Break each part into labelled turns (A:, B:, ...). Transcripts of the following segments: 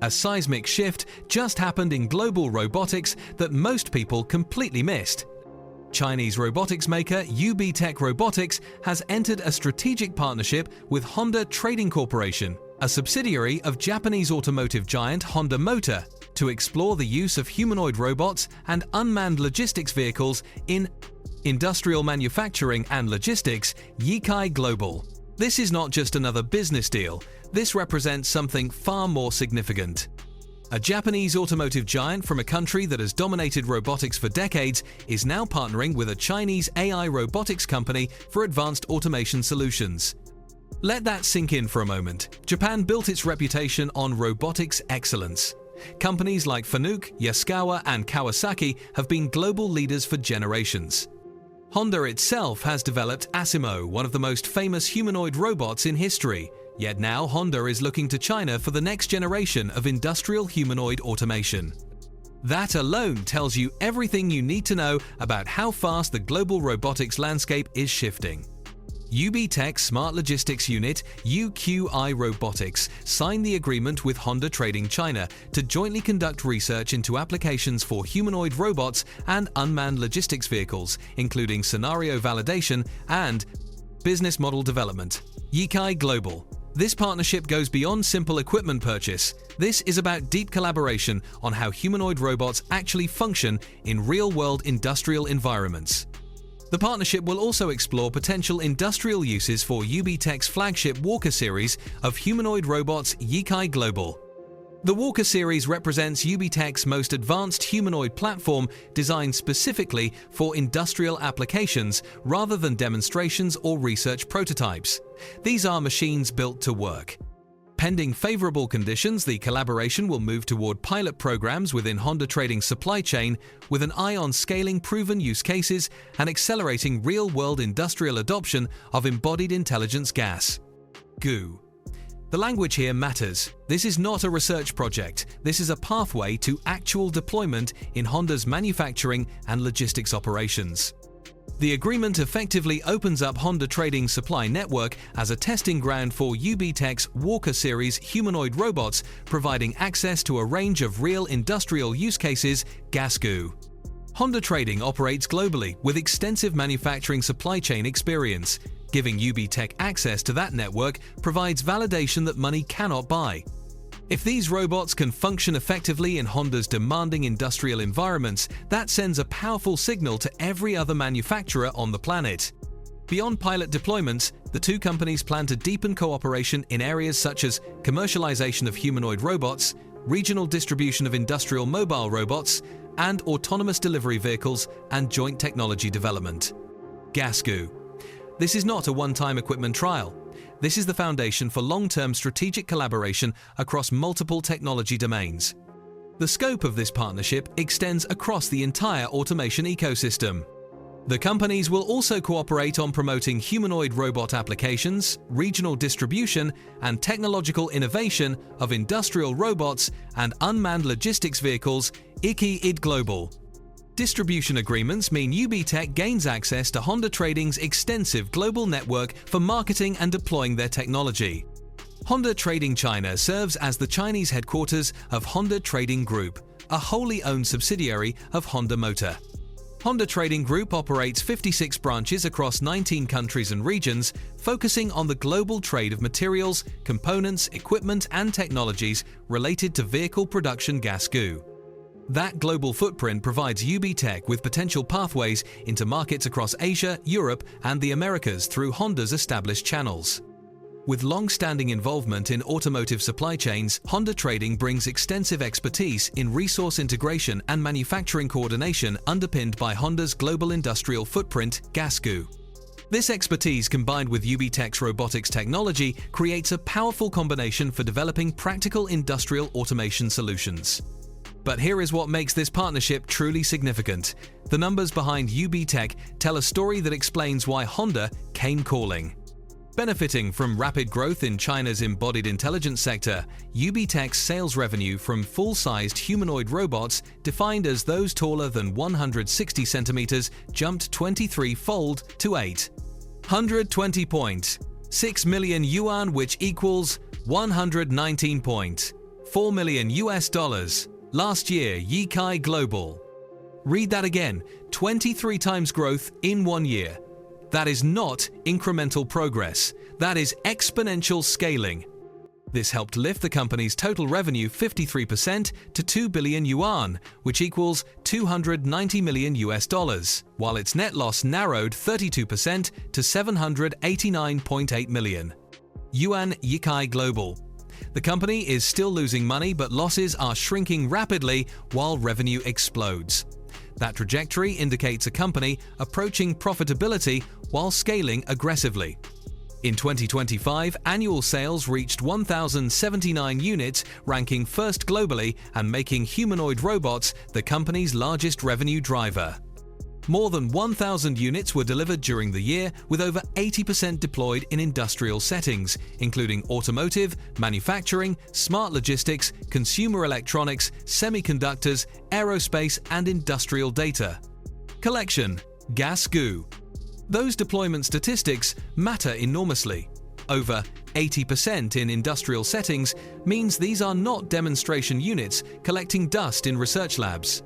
A: A seismic shift just happened in global robotics that most people completely missed. Chinese robotics maker UBTECH Robotics has entered a strategic partnership with Honda Trading Corporation, a subsidiary of Japanese automotive giant Honda Motor, to explore the use of humanoid robots and unmanned logistics vehicles in industrial manufacturing and logistics. UBTECH Global. This is not just another business deal. This represents something far more significant. A Japanese automotive giant from a country that has dominated robotics for decades is now partnering with a Chinese AI robotics company for advanced automation solutions. Let that sink in for a moment. Japan built its reputation on robotics excellence. Companies like Fanuc, Yaskawa, and Kawasaki have been global leaders for generations. Honda itself has developed Asimo, one of the most famous humanoid robots in history. Yet now Honda is looking to China for the next generation of industrial humanoid automation. That alone tells you everything you need to know about how fast the global robotics landscape is shifting. UBTECH Smart Logistics Unit (UQI Robotics) signed the agreement with Honda Trading China to jointly conduct research into applications for humanoid robots and unmanned logistics vehicles, including scenario validation and business model development. UBTECH Global. This partnership goes beyond simple equipment purchase. This is about deep collaboration on how humanoid robots actually function in real-world industrial environments. The partnership will also explore potential industrial uses for UBTECH's flagship Walker series of humanoid robots, UBTECH Global. The Walker series represents UBTECH's most advanced humanoid platform designed specifically for industrial applications rather than demonstrations or research prototypes. These are machines built to work. Pending favorable conditions, the collaboration will move toward pilot programs within Honda Trading's supply chain with an eye on scaling proven use cases and accelerating real-world industrial adoption of embodied intelligence gas. GU. The language here matters. This is not a research project. This is a pathway to actual deployment in Honda's manufacturing and logistics operations. The agreement effectively opens up Honda Trading's supply network as a testing ground for UBTECH's Walker series humanoid robots, providing access to a range of real industrial use cases. GASGU. Honda Trading operates globally with extensive manufacturing supply chain experience. Giving UBTECH access to that network provides validation that money cannot buy. If these robots can function effectively in Honda's demanding industrial environments, that sends a powerful signal to every other manufacturer on the planet. Beyond pilot deployments, the two companies plan to deepen cooperation in areas such as commercialization of humanoid robots, regional distribution of industrial mobile robots, and autonomous delivery vehicles and joint technology development. GASGU. This is not a one-time equipment trial. This is the foundation for long-term strategic collaboration across multiple technology domains. The scope of this partnership extends across the entire automation ecosystem. The companies will also cooperate on promoting humanoid robot applications, regional distribution, and technological innovation of industrial robots and unmanned logistics vehicles. UBTECH Global. Distribution agreements mean UBTECH gains access to Honda Trading's extensive global network for marketing and deploying their technology. Honda Trading China serves as the Chinese headquarters of Honda Trading Group, a wholly owned subsidiary of Honda Motor. Honda Trading Group operates 56 branches across 19 countries and regions, focusing on the global trade of materials, components, equipment, and technologies related to vehicle production. GASGU. That global footprint provides UBTECH with potential pathways into markets across Asia, Europe, and the Americas through Honda's established channels. With long-standing involvement in automotive supply chains, Honda Trading brings extensive expertise in resource integration and manufacturing coordination underpinned by Honda's global industrial footprint. GASGU. This expertise combined with UBTECH's robotics technology creates a powerful combination for developing practical industrial automation solutions. But here is what makes this partnership truly significant. The numbers behind UBTECH tell a story that explains why Honda came calling. Benefiting from rapid growth in China's embodied intelligence sector, UBTECH's sales revenue from full-sized humanoid robots, defined as those taller than 160 centimeters, jumped 23-fold to 820.6 million yuan, which equals 119.4 $4 million US. Last year, UBTECH Global. Read that again, 23 times growth in 1 year. That is not incremental progress. That is exponential scaling. This helped lift the company's total revenue 53% to 2 billion yuan, which equals $290 million US, while its net loss narrowed 32% to 789.8 million yuan. UBTECH Global. The company is still losing money, but losses are shrinking rapidly while revenue explodes. That trajectory indicates a company approaching profitability while scaling aggressively. In 2025, annual sales reached 1,079 units, ranking first globally and making humanoid robots the company's largest revenue driver. More than 1,000 units were delivered during the year, with over 80% deployed in industrial settings, including automotive, manufacturing, smart logistics, consumer electronics, semiconductors, aerospace, and industrial data. Collection: gas goo. Those deployment statistics matter enormously. Over 80% in industrial settings means these are not demonstration units collecting dust in research labs.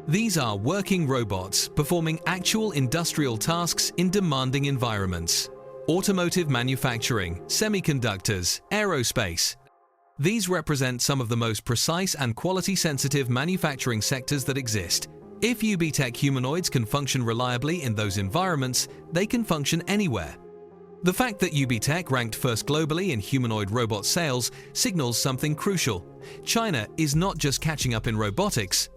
A: These are working robots performing actual industrial tasks in demanding environments. Automotive manufacturing, semiconductors, aerospace. These represent some of the most precise and quality-sensitive manufacturing sectors that exist. If UBTECH humanoids can function reliably in those environments, they can function anywhere. The fact that UBTECH ranked first globally in humanoid robot sales signals something crucial. China is not just catching up in robotics.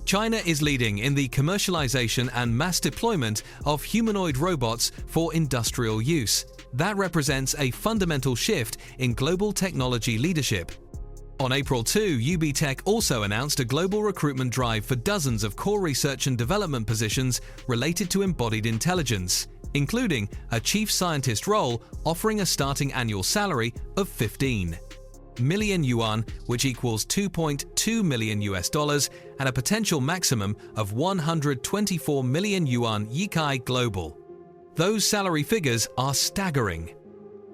A: China is leading in the commercialization and mass deployment of humanoid robots for industrial use. That represents a fundamental shift in global technology leadership. On April 2, UBTECH also announced a global recruitment drive for dozens of core research and development positions related to embodied intelligence, including a chief scientist role offering a starting annual salary of 15 million yuan, which equals $2.2 million US, and a potential maximum of 124 million yuan. UBTECH Global. Those salary figures are staggering.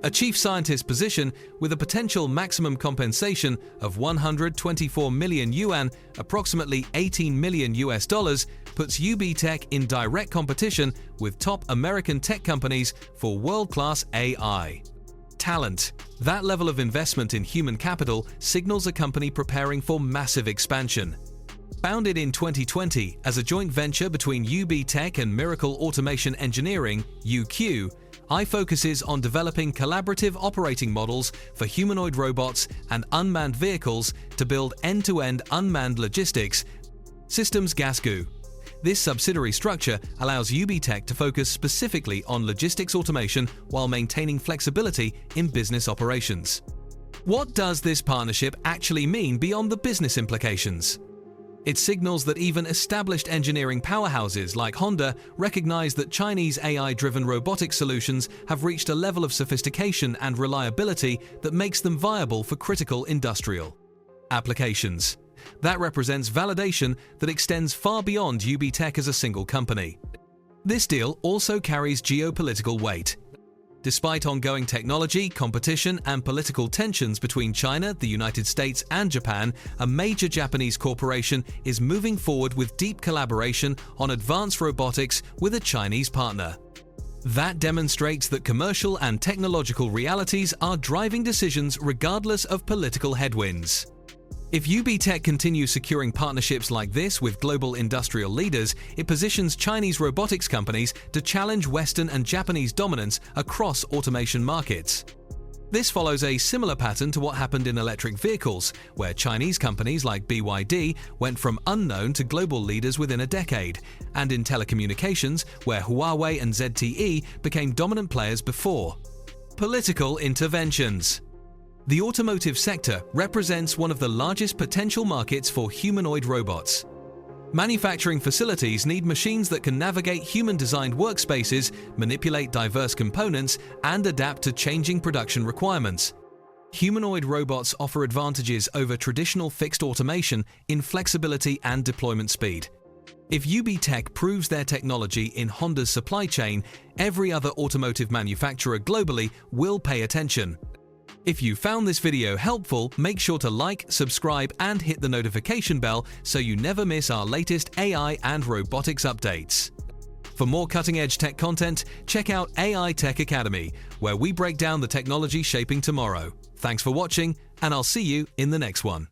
A: A chief scientist position with a potential maximum compensation of 124 million yuan, approximately 18 million US dollars, puts UBTECH in direct competition with top American tech companies for world-class AI. Talent. That level of investment in human capital signals a company preparing for massive expansion. Founded in 2020 as a joint venture between UBTECH and Miracle Automation Engineering, UQ, I focuses on developing collaborative operating models for humanoid robots and unmanned vehicles to build end-to-end unmanned logistics systems. GasGoo. This subsidiary structure allows UBTECH to focus specifically on logistics automation while maintaining flexibility in business operations. What does this partnership actually mean beyond the business implications? It signals that even established engineering powerhouses like Honda recognize that Chinese AI-driven robotic solutions have reached a level of sophistication and reliability that makes them viable for critical industrial applications. That represents validation that extends far beyond UBTECH as a single company. This deal also carries geopolitical weight. Despite ongoing technology, competition, and political tensions between China, the United States, and Japan, a major Japanese corporation is moving forward with deep collaboration on advanced robotics with a Chinese partner. That demonstrates that commercial and technological realities are driving decisions regardless of political headwinds. If UBTECH continues securing partnerships like this with global industrial leaders, it positions Chinese robotics companies to challenge Western and Japanese dominance across automation markets. This follows a similar pattern to what happened in electric vehicles, where Chinese companies like BYD went from unknown to global leaders within a decade, and in telecommunications, where Huawei and ZTE became dominant players before. Political interventions. The automotive sector represents one of the largest potential markets for humanoid robots. Manufacturing facilities need machines that can navigate human-designed workspaces, manipulate diverse components, and adapt to changing production requirements. Humanoid robots offer advantages over traditional fixed automation in flexibility and deployment speed. If UBTECH proves their technology in Honda's supply chain, every other automotive manufacturer globally will pay attention. If you found this video helpful, make sure to like, subscribe, and hit the notification bell so you never miss our latest AI and robotics updates. For more cutting-edge tech content, check out AI Tech Academy, where we break down the technology shaping tomorrow. Thanks for watching, and I'll see you in the next one.